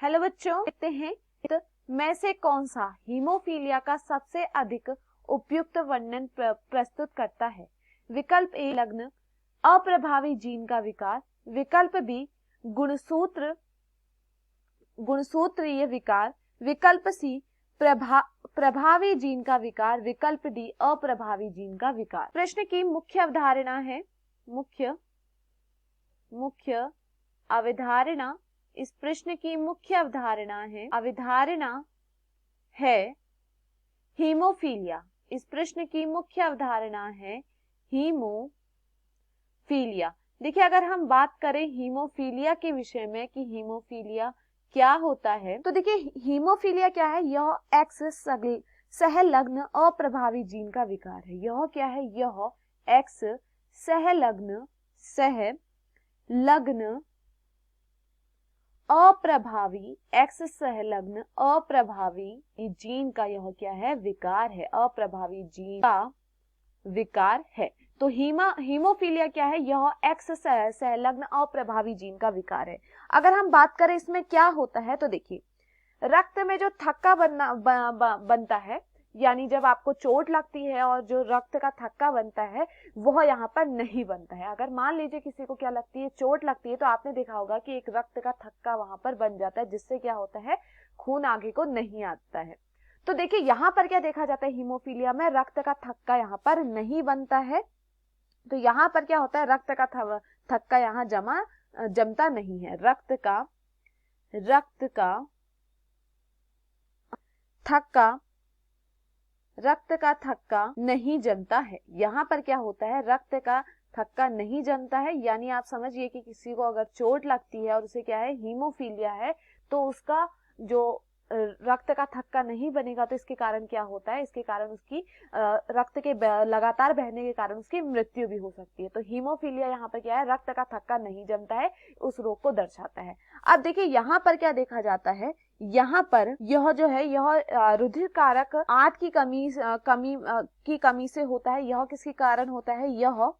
Hello बच्चों, देखते हैं में से कौन सा हीमोफीलिया का सबसे अधिक उपयुक्त वर्णन प्रस्तुत करता है। विकल्प ए लग्न अप्रभावी जीन का विकार, विकल्प बी गुणसूत्रीय विकार, विकल्प सी प्रभावी जीन का विकार, विकल्प डी अप्रभावी जीन का विकार। प्रश्न की मुख्य अवधारणा है मुख्य अवधारणा इस प्रश्न की मुख्य अवधारणा है हीमोफीलिया। इस प्रश्न की मुख्य अवधारणा है हीमोफीलिया। देखिए, अगर हम बात करें हीमोफीलिया के विषय में कि हीमोफीलिया क्या होता है, तो देखिए हीमोफीलिया क्या है, यह एक्स सहलग्न अप्रभावी जीन का विकार है। यह क्या है, यह एक्स सहलग्न अप्रभावी जीन का यह क्या है, विकार है, अप्रभावी जीन का विकार है। तो हीमोफीलिया क्या है, यह एक्स सहलग्न अप्रभावी जीन का विकार है। अगर हम बात करें इसमें क्या होता है, तो देखिए रक्त में जो थक्का बनता है, यानी जब आपको चोट लगती है और जो रक्त का थक्का बनता है वह यहाँ पर नहीं बनता है। अगर मान लीजिए किसी को क्या लगती है, चोट लगती है, तो आपने देखा होगा कि एक रक्त का थक्का वहां पर बन जाता है, जिससे क्या होता है, खून आगे को नहीं आता है। तो देखिए यहाँ पर क्या देखा जाता है, हीमोफीलिया में रक्त का थक्का यहाँ पर नहीं बनता है। तो यहाँ पर क्या होता है, रक्त का थक्का यहाँ जमता नहीं है। रक्त का थक्का नहीं जमता है। यहाँ पर क्या होता है, रक्त का थक्का नहीं जमता है, यानी आप समझिए कि किसी को अगर चोट लगती है और उसे क्या है, हीमोफीलिया है, तो उसका जो रक्त का थक्का नहीं बनेगा, तो इसके कारण क्या होता है, इसके कारण उसकी रक्त के लगातार बहने के कारण उसकी मृत्यु भी हो सकती है। तो हीमोफीलिया यहाँ पर क्या है, रक्त का थक्का नहीं जमता है, उस रोग को दर्शाता है। अब देखिए यहाँ पर क्या देखा जाता है, यहाँ पर यह जो है, यह रुधिर कारक 8 की कमी से होता है। यह किसके कारण होता है, यह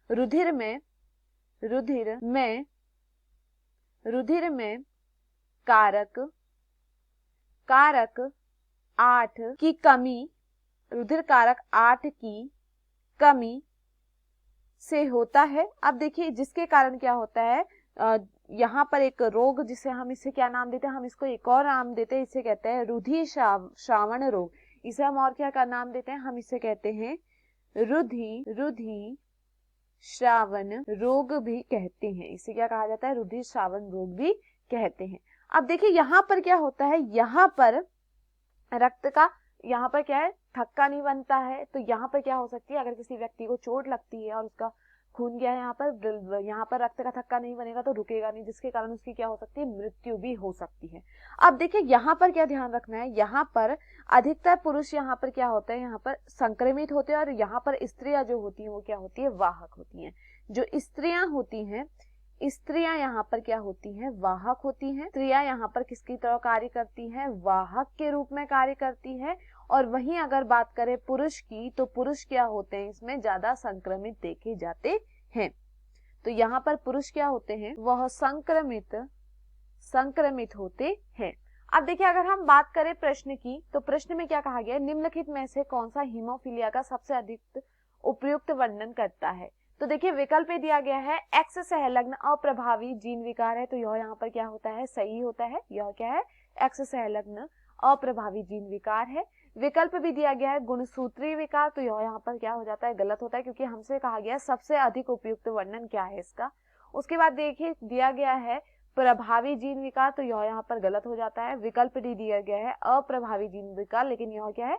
रुधिर में कारक 8 की कमी, रुधिर कारक 8 की कमी से होता है। अब देखिए जिसके कारण क्या होता है, यहाँ पर एक रोग, जिसे हम इसे क्या नाम देते हैं, हम इसको एक और नाम देते हैं, इसे कहते हैं रुधिर श्रावण रोग। इसे हम और क्या का नाम देते हैं, हम इसे कहते हैं रुधिर श्रावण रोग भी कहते हैं। इसे क्या कहा जाता है, रुधिर श्रावण रोग भी कहते हैं। अब देखिए यहाँ पर क्या होता है, यहाँ पर रक्त का यहाँ पर क्या है, थक्का नहीं बनता है। तो यहाँ पर क्या हो सकती है, अगर किसी व्यक्ति को चोट लगती है और उसका खून गया है, यहाँ पर रक्त का थक्का नहीं बनेगा तो रुकेगा नहीं, जिसके कारण उसकी क्या हो सकती है, मृत्यु भी हो सकती है। अब देखिए यहाँ पर क्या ध्यान रखना है, यहाँ पर अधिकतर पुरुष यहाँ पर क्या होते हैं, यहाँ पर संक्रमित होते हैं, और यहाँ पर स्त्रियां जो होती है वो क्या होती है, वाहक होती है। जो स्त्रियां होती हैं, स्त्रियां यहाँ पर क्या होती हैं, वाहक होती हैं। स्त्रियां यहाँ पर किसकी तरह कार्य करती हैं, वाहक के रूप में कार्य करती है। और वहीं अगर बात करें पुरुष की, तो पुरुष क्या होते हैं, इसमें ज्यादा संक्रमित देखे जाते हैं। तो यहाँ पर पुरुष क्या होते हैं, वह संक्रमित होते हैं। अब देखिए अगर हम बात करें प्रश्न की, तो प्रश्न में क्या कहा गया है, निम्नलिखित में से कौन सा हीमोफीलिया का सबसे अधिक उपयुक्त वर्णन करता है। तो देखिए विकल्प दिया गया है, एक्स सहलग्न अप्रभावी जीन विकार है, तो यह यहाँ पर क्या होता है, सही होता है। यह क्या है, एक्स सहलग्न अप्रभावी जीन विकार है। विकल्प भी दिया गया है गुणसूत्रीय विकार, तो यह यहाँ पर क्या हो जाता है, गलत होता है, क्योंकि हमसे कहा गया सबसे अधिक उपयुक्त वर्णन क्या है इसका। उसके बाद देखिए दिया गया है प्रभावी जीन विकार, तो यह यहाँ पर गलत हो जाता है। विकल्प डी दिया गया है अप्रभावी जीन विकार, लेकिन यह क्या है,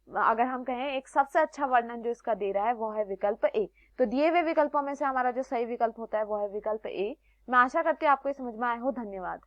अगर हम कहें एक सबसे अच्छा वर्णन जो इसका दे रहा है वो है विकल्प ए। तो दिए हुए विकल्पों में से हमारा जो सही विकल्प होता है वो है विकल्प ए। मैं आशा करती हूँ आपको समझ में आया हो। धन्यवाद।